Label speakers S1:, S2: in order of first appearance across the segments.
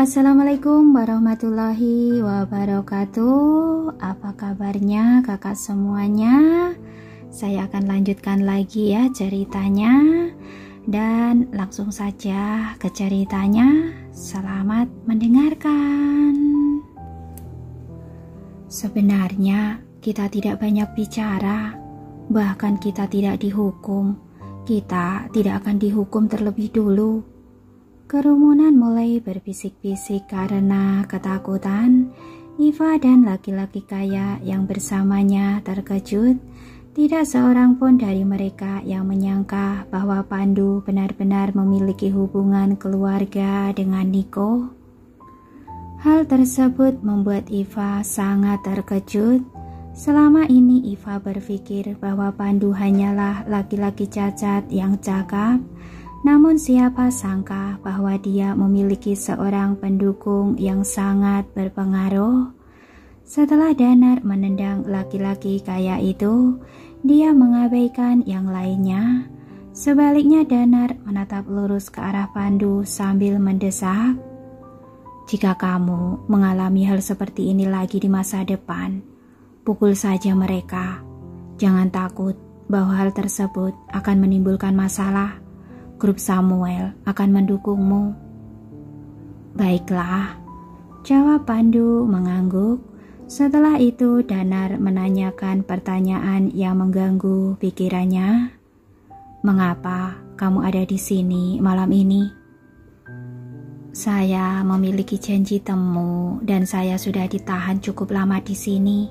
S1: Assalamualaikum warahmatullahi wabarakatuh. Apa kabarnya kakak semuanya? Saya akan lanjutkan lagi ya ceritanya. Dan langsung saja ke ceritanya. Selamat mendengarkan. Sebenarnya kita tidak banyak bicara. Bahkan kita tidak dihukum. Kita tidak akan dihukum terlebih dulu. Kerumunan mulai berbisik-bisik karena ketakutan. Iva dan laki-laki kaya yang bersamanya terkejut. Tidak seorang pun dari mereka yang menyangka bahwa Pandu benar-benar memiliki hubungan keluarga dengan Niko. Hal tersebut membuat Iva sangat terkejut. Selama ini Iva berpikir bahwa Pandu hanyalah laki-laki cacat yang cakap. Namun siapa sangka bahwa dia memiliki seorang pendukung yang sangat berpengaruh. Setelah Danar menendang laki-laki kaya itu, dia mengabaikan yang lainnya. Sebaliknya Danar menatap lurus ke arah Pandu sambil mendesak, "Jika kamu mengalami hal seperti ini lagi di masa depan, pukul saja mereka. Jangan takut bahwa hal tersebut akan menimbulkan masalah. Grup Samuel akan mendukungmu." "Baiklah," jawab Pandu mengangguk. Setelah itu Danar menanyakan pertanyaan yang mengganggu pikirannya. "Mengapa kamu ada di sini malam ini?" "Saya memiliki janji temu dan saya sudah ditahan cukup lama di sini.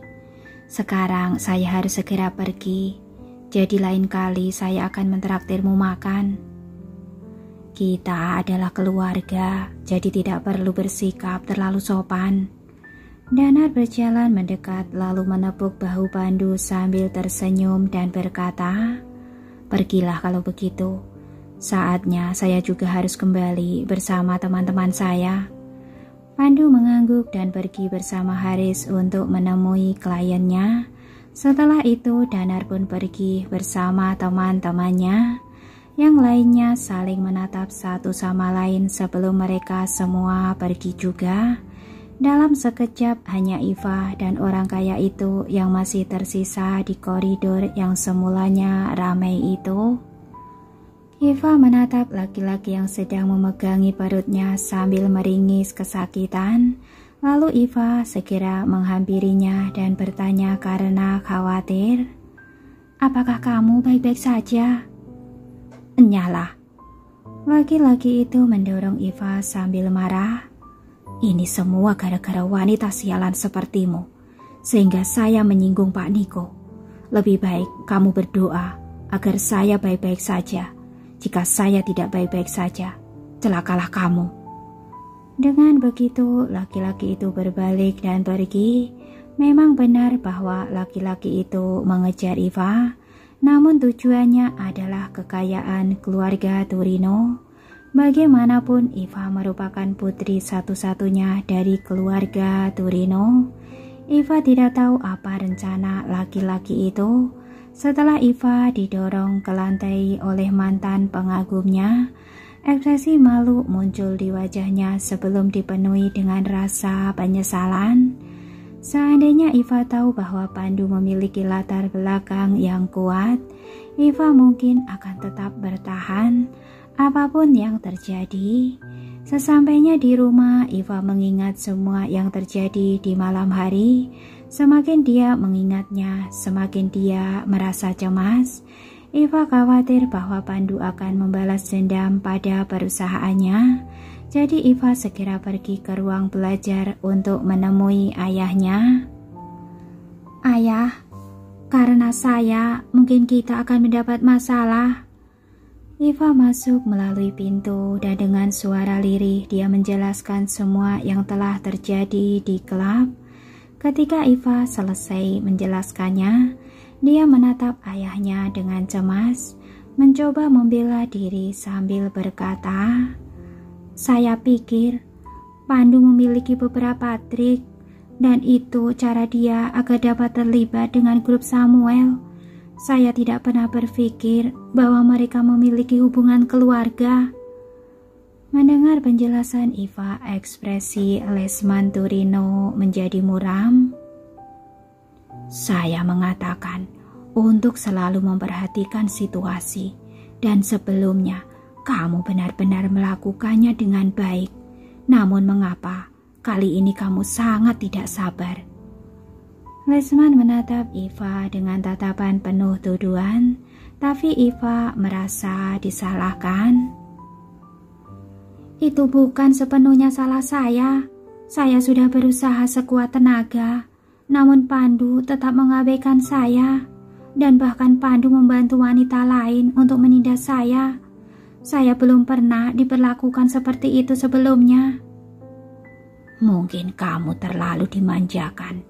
S1: Sekarang saya harus segera pergi. Jadi lain kali saya akan mentraktirmu makan." "Kita adalah keluarga, jadi tidak perlu bersikap terlalu sopan." Danar berjalan mendekat lalu menepuk bahu Pandu sambil tersenyum dan berkata, "Pergilah kalau begitu. Saatnya saya juga harus kembali bersama teman-teman saya." Pandu mengangguk dan pergi bersama Haris untuk menemui kliennya. Setelah itu Danar pun pergi bersama teman-temannya. Yang lainnya saling menatap satu sama lain sebelum mereka semua pergi juga. Dalam sekejap hanya Iva dan orang kaya itu yang masih tersisa di koridor yang semulanya ramai itu. Iva menatap laki-laki yang sedang memegangi perutnya sambil meringis kesakitan. Lalu Iva segera menghampirinya dan bertanya karena khawatir, "Apakah kamu baik-baik saja?" "Enyalah." Laki-laki itu mendorong Iva sambil marah. "Ini semua gara-gara wanita sialan sepertimu, sehingga saya menyinggung Pak Niko. Lebih baik kamu berdoa agar saya baik-baik saja. Jika saya tidak baik-baik saja, celakalah kamu." Dengan begitu, laki-laki itu berbalik dan pergi. Memang benar bahwa laki-laki itu mengejar Iva, namun tujuannya adalah kekayaan keluarga Turino. Bagaimanapun Iva merupakan putri satu-satunya dari keluarga Turino. Iva tidak tahu apa rencana laki-laki itu. Setelah Iva didorong ke lantai oleh mantan pengagumnya, ekspresi malu muncul di wajahnya sebelum dipenuhi dengan rasa penyesalan. Seandainya Iva tahu bahwa Pandu memiliki latar belakang yang kuat, Iva mungkin akan tetap bertahan apapun yang terjadi. Sesampainya di rumah, Iva mengingat semua yang terjadi di malam hari. Semakin dia mengingatnya, semakin dia merasa cemas. Iva khawatir bahwa Pandu akan membalas dendam pada perusahaannya. Jadi Iva segera pergi ke ruang belajar untuk menemui ayahnya. "Ayah, karena saya, mungkin kita akan mendapat masalah." Iva masuk melalui pintu dan dengan suara lirih dia menjelaskan semua yang telah terjadi di klub. Ketika Iva selesai menjelaskannya, dia menatap ayahnya dengan cemas, mencoba membela diri sambil berkata, "Saya pikir Pandu memiliki beberapa trik dan itu cara dia agar dapat terlibat dengan grup Samuel. Saya tidak pernah berpikir bahwa mereka memiliki hubungan keluarga." Mendengar penjelasan Iva, ekspresi Lesman Turino menjadi muram. Saya mengatakan untuk selalu memperhatikan situasi, dan sebelumnya kamu benar-benar melakukannya dengan baik. Namun mengapa kali ini kamu sangat tidak sabar? Lesman menatap Iva dengan tatapan penuh tuduhan, tapi Iva merasa disalahkan. Itu bukan sepenuhnya salah saya. Saya sudah berusaha sekuat tenaga, namun Pandu tetap mengabaikan saya. Dan bahkan Pandu membantu wanita lain untuk menindas saya. Saya belum pernah diperlakukan seperti itu sebelumnya. Mungkin kamu terlalu dimanjakan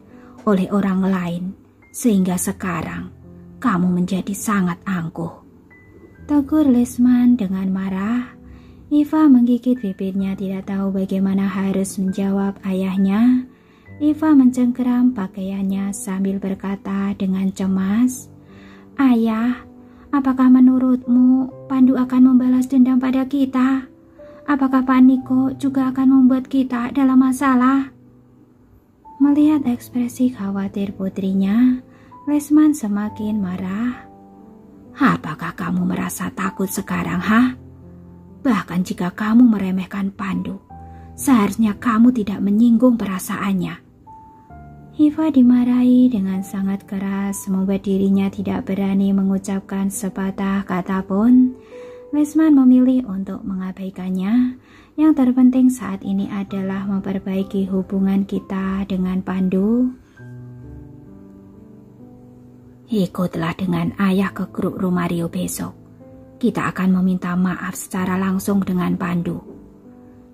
S1: oleh orang lain, sehingga sekarang kamu menjadi sangat angkuh, tegur Lesman dengan marah. Iva menggigit bibirnya, tidak tahu bagaimana harus menjawab ayahnya. Iva mencengkeram pakaiannya sambil berkata dengan cemas, Ayah, apakah menurutmu Pandu akan membalas dendam pada kita? Apakah Pak Niko juga akan membuat kita dalam masalah? Melihat ekspresi khawatir putrinya, Lesman semakin marah. Apakah kamu merasa takut sekarang, Bahkan jika kamu meremehkan Pandu, seharusnya kamu tidak menyinggung perasaannya. Iva dimarahi dengan sangat keras, membuat dirinya tidak berani mengucapkan sepatah kata pun. Lesman memilih untuk mengabaikannya. Yang terpenting saat ini adalah memperbaiki hubungan kita dengan Pandu. Ikutlah dengan ayah ke grup Romario besok. Kita akan meminta maaf secara langsung dengan Pandu.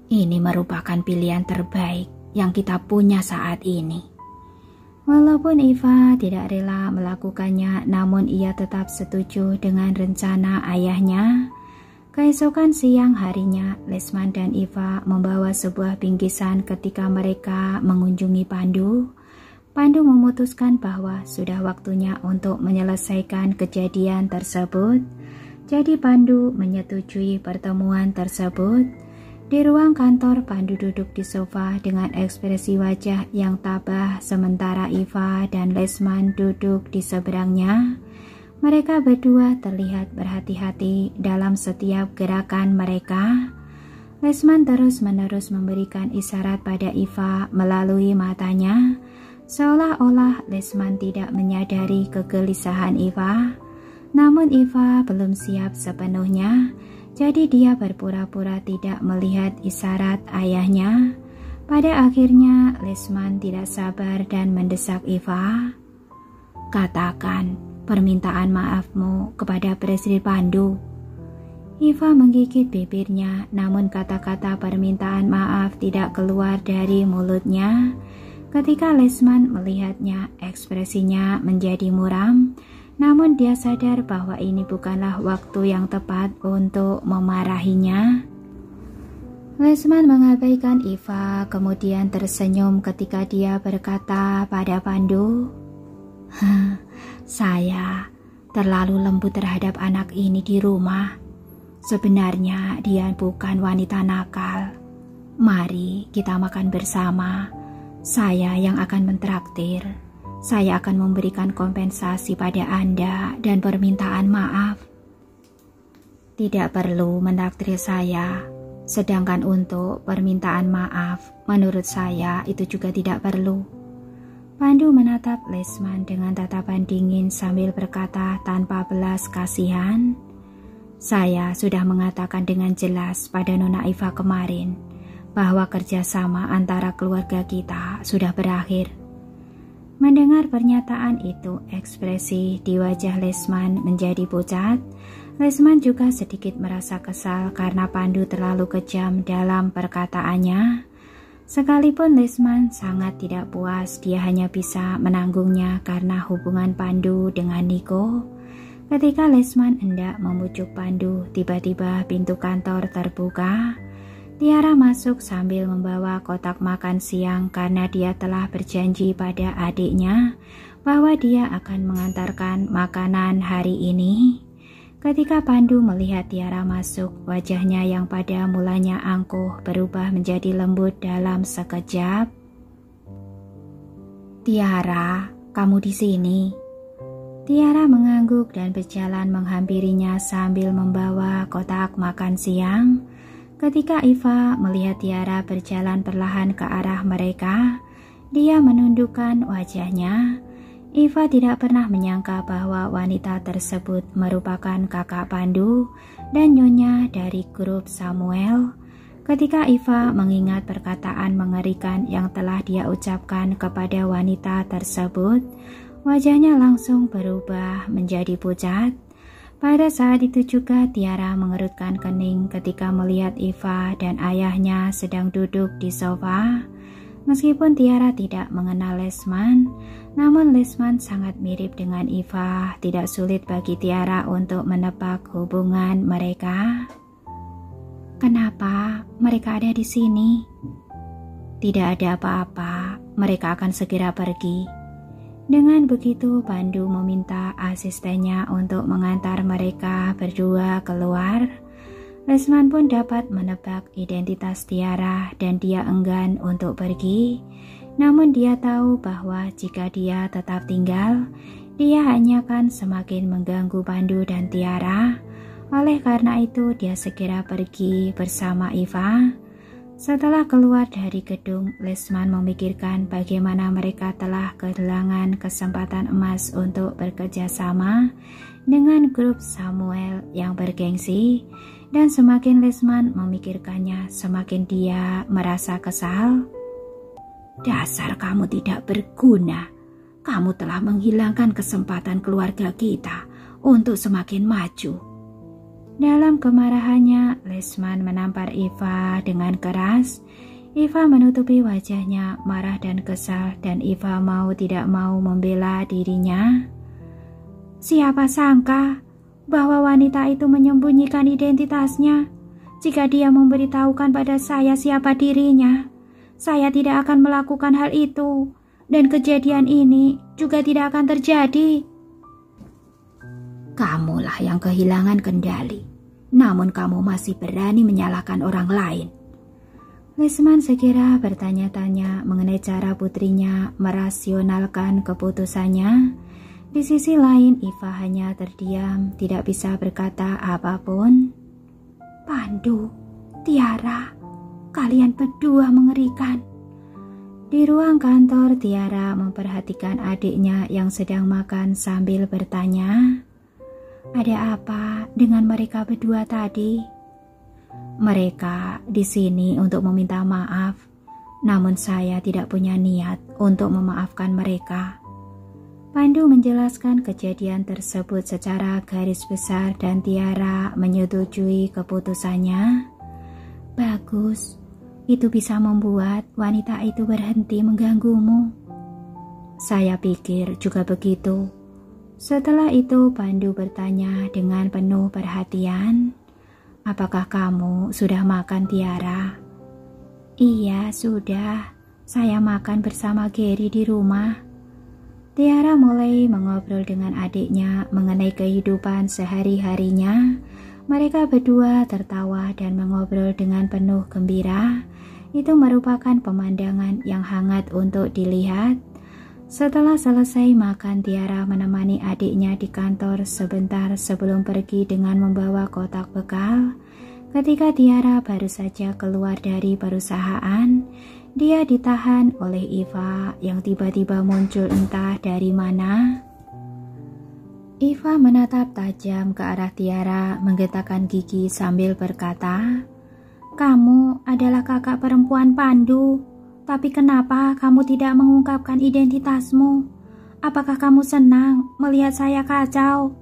S1: Ini merupakan pilihan terbaik yang kita punya saat ini. Walaupun Iva tidak rela melakukannya, namun ia tetap setuju dengan rencana ayahnya. Keesokan siang harinya, Lesman dan Iva membawa sebuah bingkisan ketika mereka mengunjungi Pandu. Pandu memutuskan bahwa sudah waktunya untuk menyelesaikan kejadian tersebut. Jadi Pandu menyetujui pertemuan tersebut. Di ruang kantor, Pandu duduk di sofa dengan ekspresi wajah yang tabah, sementara Iva dan Lesman duduk di seberangnya. Mereka berdua terlihat berhati-hati dalam setiap gerakan mereka. Lesman terus-menerus memberikan isyarat pada Iva melalui matanya, seolah-olah Lesman tidak menyadari kegelisahan Iva. Namun Iva belum siap sepenuhnya, jadi dia berpura-pura tidak melihat isyarat ayahnya. Pada akhirnya Lesman tidak sabar dan mendesak Iva. Katakan permintaan maafmu kepada Presiden Pandu. Iva menggigit bibirnya, namun kata-kata permintaan maaf tidak keluar dari mulutnya. Ketika Lesman melihatnya, ekspresinya menjadi muram. Namun dia sadar bahwa ini bukanlah waktu yang tepat untuk memarahinya. Lesman mengabaikan Iva, kemudian tersenyum ketika dia berkata pada Pandu, Saya terlalu lembut terhadap anak ini di rumah. Sebenarnya dia bukan wanita nakal. Mari kita makan bersama. Saya yang akan mentraktir. Saya akan memberikan kompensasi pada Anda dan permintaan maaf. Tidak perlu menraktir saya, sedangkan untuk permintaan maaf, menurut saya itu juga tidak perlu. Pandu menatap Lesman dengan tatapan dingin sambil berkata tanpa belas kasihan, Saya sudah mengatakan dengan jelas pada Nona Iva kemarin bahwa kerjasama antara keluarga kita sudah berakhir. Mendengar pernyataan itu, ekspresi di wajah Lesman menjadi pucat. Lesman juga sedikit merasa kesal karena Pandu terlalu kejam dalam perkataannya. Sekalipun Lesman sangat tidak puas, dia hanya bisa menanggungnya karena hubungan Pandu dengan Niko. Ketika Lesman hendak membujuk Pandu, tiba-tiba pintu kantor terbuka. Tiara masuk sambil membawa kotak makan siang karena dia telah berjanji pada adiknya bahwa dia akan mengantarkan makanan hari ini. Ketika Pandu melihat Tiara masuk, wajahnya yang pada mulanya angkuh berubah menjadi lembut dalam sekejap. "Tiara, kamu di sini?" Tiara mengangguk dan berjalan menghampirinya sambil membawa kotak makan siang. Ketika Iva melihat Tiara berjalan perlahan ke arah mereka, dia menundukkan wajahnya. Iva tidak pernah menyangka bahwa wanita tersebut merupakan kakak Pandu dan nyonya dari grup Samuel. Ketika Iva mengingat perkataan mengerikan yang telah dia ucapkan kepada wanita tersebut, wajahnya langsung berubah menjadi pucat. Pada saat itu juga Tiara mengerutkan kening ketika melihat Iva dan ayahnya sedang duduk di sofa. Meskipun Tiara tidak mengenal Lesman, namun Lesman sangat mirip dengan Iva. Tidak sulit bagi Tiara untuk menebak hubungan mereka. "Kenapa mereka ada di sini?" "Tidak ada apa-apa, mereka akan segera pergi." Dengan begitu, Pandu meminta asistennya untuk mengantar mereka berdua keluar. Lesman pun dapat menebak identitas Tiara dan dia enggan untuk pergi. Namun dia tahu bahwa jika dia tetap tinggal, dia hanya akan semakin mengganggu Pandu dan Tiara. Oleh karena itu, dia segera pergi bersama Iva. Setelah keluar dari gedung, Lesman memikirkan bagaimana mereka telah kehilangan kesempatan emas untuk bekerja sama dengan grup Samuel yang bergengsi, dan semakin Lesman memikirkannya, semakin dia merasa kesal. "Dasar kamu tidak berguna, kamu telah menghilangkan kesempatan keluarga kita untuk semakin maju." Dalam kemarahannya, Lesman menampar Iva dengan keras. Iva menutupi wajahnya marah dan kesal, dan Iva mau tidak mau membela dirinya. "Siapa sangka bahwa wanita itu menyembunyikan identitasnya? Jika dia memberitahukan pada saya siapa dirinya, saya tidak akan melakukan hal itu, dan kejadian ini juga tidak akan terjadi." "Kamulah yang kehilangan kendali, namun kamu masih berani menyalahkan orang lain." Lesman segera bertanya-tanya mengenai cara putrinya merasionalkan keputusannya. Di sisi lain, Iva hanya terdiam, tidak bisa berkata apapun. "Pandu, Tiara, kalian berdua mengerikan." Di ruang kantor, Tiara memperhatikan adiknya yang sedang makan sambil bertanya, "Ada apa dengan mereka berdua tadi?" "Mereka di sini untuk meminta maaf, namun saya tidak punya niat untuk memaafkan mereka." Pandu menjelaskan kejadian tersebut secara garis besar dan Tiara menyetujui keputusannya. "Bagus, itu bisa membuat wanita itu berhenti mengganggumu." "Saya pikir juga begitu." Setelah itu Pandu bertanya dengan penuh perhatian, "Apakah kamu sudah makan, Tiara?" "Iya, sudah. Saya makan bersama Gary di rumah." Tiara mulai mengobrol dengan adiknya mengenai kehidupan sehari-harinya. Mereka berdua tertawa dan mengobrol dengan penuh gembira. Itu merupakan pemandangan yang hangat untuk dilihat. Setelah selesai makan, Tiara menemani adiknya di kantor sebentar sebelum pergi dengan membawa kotak bekal. Ketika Tiara baru saja keluar dari perusahaan, dia ditahan oleh Iva yang tiba-tiba muncul entah dari mana. Iva menatap tajam ke arah Tiara, menggetakkan gigi sambil berkata, "Kamu adalah kakak perempuan Pandu. Tapi kenapa kamu tidak mengungkapkan identitasmu? Apakah kamu senang melihat saya kacau?"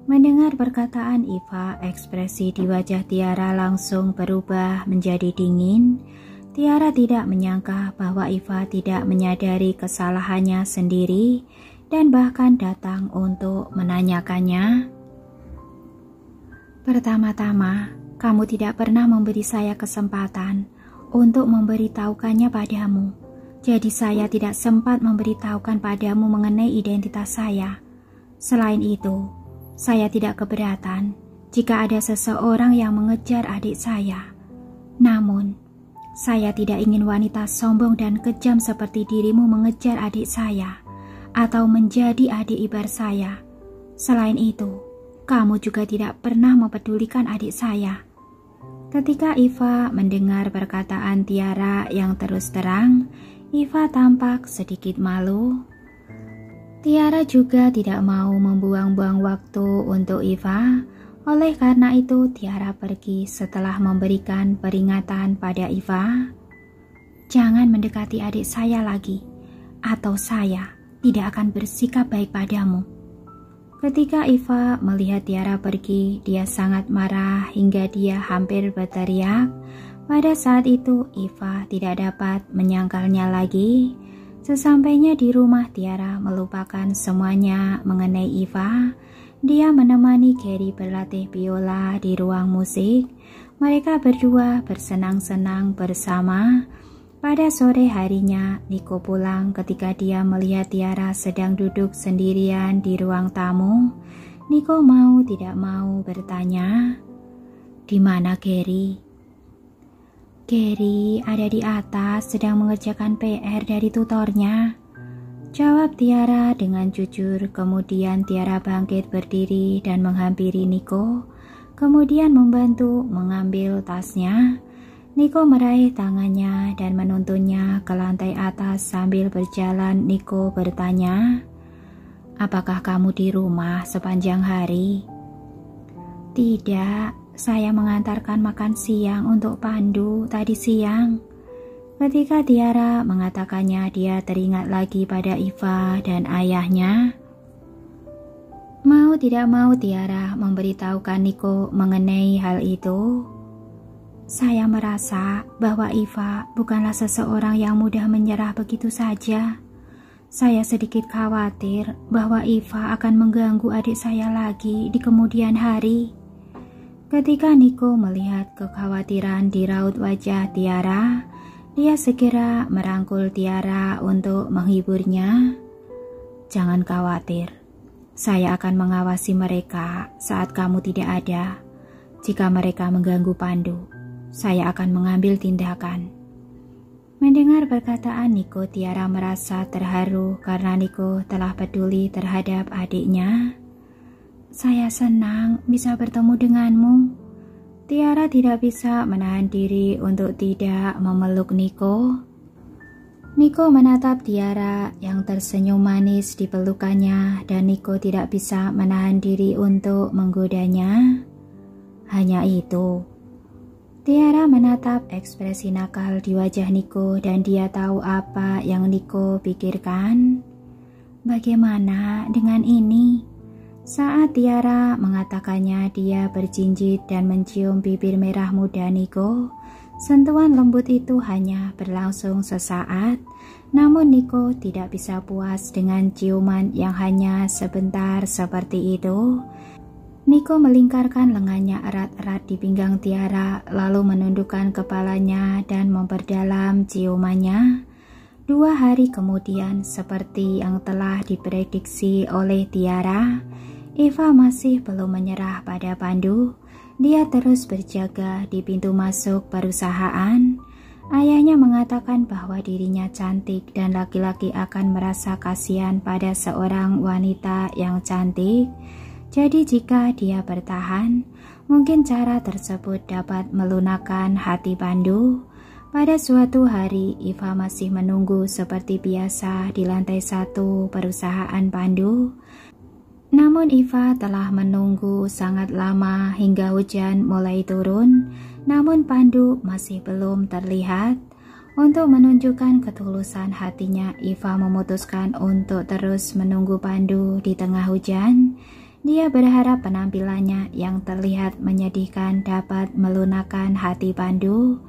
S1: Mendengar perkataan Iva, ekspresi di wajah Tiara langsung berubah menjadi dingin. Tiara tidak menyangka bahwa Iva tidak menyadari kesalahannya sendiri dan bahkan datang untuk menanyakannya. "Pertama-tama, kamu tidak pernah memberi saya kesempatan untuk memberitahukannya padamu. Jadi saya tidak sempat memberitahukan padamu mengenai identitas saya. Selain itu, Saya tidak keberatan jika ada seseorang yang mengejar adik saya. Namun, saya tidak ingin wanita sombong dan kejam seperti dirimu mengejar adik saya atau menjadi adik ipar saya. Selain itu, kamu juga tidak pernah mempedulikan adik saya. Ketika Iva mendengar perkataan Tiara yang terus terang, Iva tampak sedikit malu. Tiara juga tidak mau membuang-buang waktu untuk Iva. Oleh karena itu, Tiara pergi setelah memberikan peringatan pada Iva. Jangan mendekati adik saya lagi, atau saya tidak akan bersikap baik padamu. Ketika Iva melihat Tiara pergi, dia sangat marah hingga dia hampir berteriak. Pada saat itu, Iva tidak dapat menyangkalnya lagi. Sesampainya di rumah, Tiara melupakan semuanya mengenai Iva. Dia menemani Gary berlatih biola di ruang musik. Mereka berdua bersenang-senang bersama. Pada sore harinya, Nico pulang ketika dia melihat Tiara sedang duduk sendirian di ruang tamu. Nico mau tidak mau bertanya, "Di mana Gary?" "Gary ada di atas sedang mengerjakan PR dari tutornya," jawab Tiara dengan jujur. Kemudian Tiara bangkit berdiri dan menghampiri Nico, kemudian membantu mengambil tasnya. Nico meraih tangannya dan menuntunnya ke lantai atas sambil berjalan. Nico bertanya, "Apakah kamu di rumah sepanjang hari?" "Tidak, saya mengantarkan makan siang untuk Pandu tadi siang." Ketika Tiara mengatakannya, dia teringat lagi pada Iva dan ayahnya. Mau tidak mau Tiara memberitahukan Nico mengenai hal itu. "Saya merasa bahwa Iva bukanlah seseorang yang mudah menyerah begitu saja. Saya sedikit khawatir bahwa Iva akan mengganggu adik saya lagi di kemudian hari." Ketika Nico melihat kekhawatiran di raut wajah Tiara, dia segera merangkul Tiara untuk menghiburnya. "Jangan khawatir, saya akan mengawasi mereka saat kamu tidak ada. Jika mereka mengganggu Pandu, saya akan mengambil tindakan." Mendengar perkataan Nico, Tiara merasa terharu karena Nico telah peduli terhadap adiknya. "Saya senang bisa bertemu denganmu." Tiara tidak bisa menahan diri untuk tidak memeluk Nico. Nico menatap Tiara yang tersenyum manis di pelukannya dan Nico tidak bisa menahan diri untuk menggodanya. Hanya itu. Tiara menatap ekspresi nakal di wajah Nico dan dia tahu apa yang Nico pikirkan. Bagaimana dengan ini? Saat Tiara mengatakannya, dia berjinjit dan mencium bibir merah muda Nico. Sentuhan lembut itu hanya berlangsung sesaat, namun Nico tidak bisa puas dengan ciuman yang hanya sebentar seperti itu. Nico melingkarkan lengannya erat-erat di pinggang Tiara, lalu menundukkan kepalanya dan memperdalam ciumannya. 2 hari kemudian, seperti yang telah diprediksi oleh Tiara, Iva masih belum menyerah pada Pandu. Dia terus berjaga di pintu masuk perusahaan. Ayahnya mengatakan bahwa dirinya cantik dan laki-laki akan merasa kasihan pada seorang wanita yang cantik. Jadi jika dia bertahan, mungkin cara tersebut dapat melunakkan hati Pandu. Pada suatu hari, Iva masih menunggu seperti biasa di lantai 1 perusahaan Pandu. Namun Iva telah menunggu sangat lama hingga hujan mulai turun, namun Pandu masih belum terlihat. Untuk menunjukkan ketulusan hatinya, Iva memutuskan untuk terus menunggu Pandu di tengah hujan. Dia berharap penampilannya yang terlihat menyedihkan dapat melunakkan hati Pandu.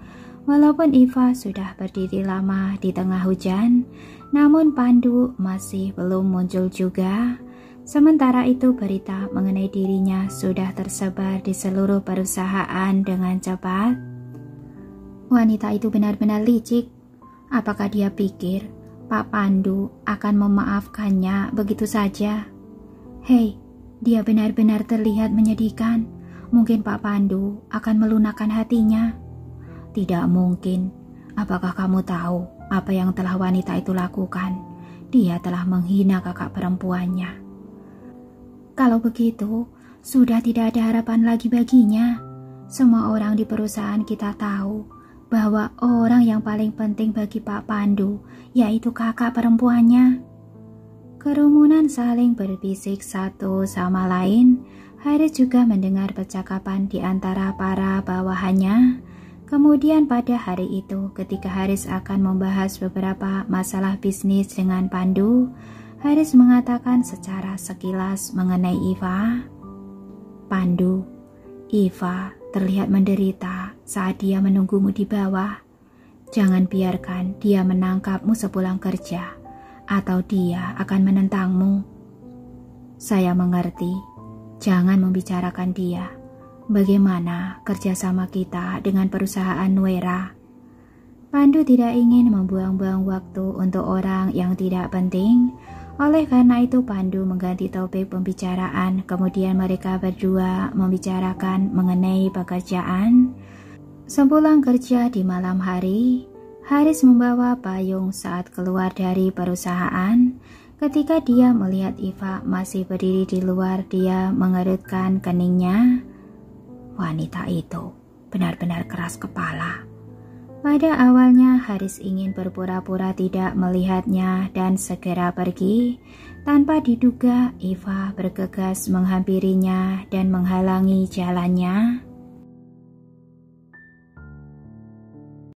S1: Walaupun Iva sudah berdiri lama di tengah hujan, namun Pandu masih belum muncul juga. Sementara itu, berita mengenai dirinya sudah tersebar di seluruh perusahaan dengan cepat. Wanita itu benar-benar licik. Apakah dia pikir Pak Pandu akan memaafkannya begitu saja? Hei, Dia benar-benar terlihat menyedihkan. Mungkin Pak Pandu akan melunakkan hatinya. Tidak mungkin. Apakah kamu tahu apa yang telah wanita itu lakukan? Dia telah menghina kakak perempuannya. Kalau begitu, sudah tidak ada harapan lagi baginya. Semua orang di perusahaan kita tahu bahwa orang yang paling penting bagi Pak Pandu yaitu kakak perempuannya. Kerumunan saling berbisik satu sama lain. Haris juga mendengar percakapan di antara para bawahannya. Kemudian pada hari itu, ketika Haris akan membahas beberapa masalah bisnis dengan Pandu, Haris mengatakan secara sekilas mengenai Iva. Pandu, Iva terlihat menderita saat dia menunggumu di bawah. Jangan biarkan dia menangkapmu sepulang kerja, atau dia akan menentangmu. Saya mengerti, jangan membicarakan dia. Bagaimana kerjasama kita dengan perusahaan Nuera? Pandu tidak ingin membuang-buang waktu untuk orang yang tidak penting. Oleh karena itu Pandu mengganti topik pembicaraan. Kemudian mereka berdua membicarakan mengenai pekerjaan. Sepulang kerja di malam hari, Haris membawa payung saat keluar dari perusahaan. Ketika dia melihat Iva masih berdiri di luar, dia mengerutkan keningnya. Wanita itu benar-benar keras kepala. Pada awalnya Haris ingin berpura-pura tidak melihatnya dan segera pergi. Tanpa diduga, Iva bergegas menghampirinya dan menghalangi jalannya.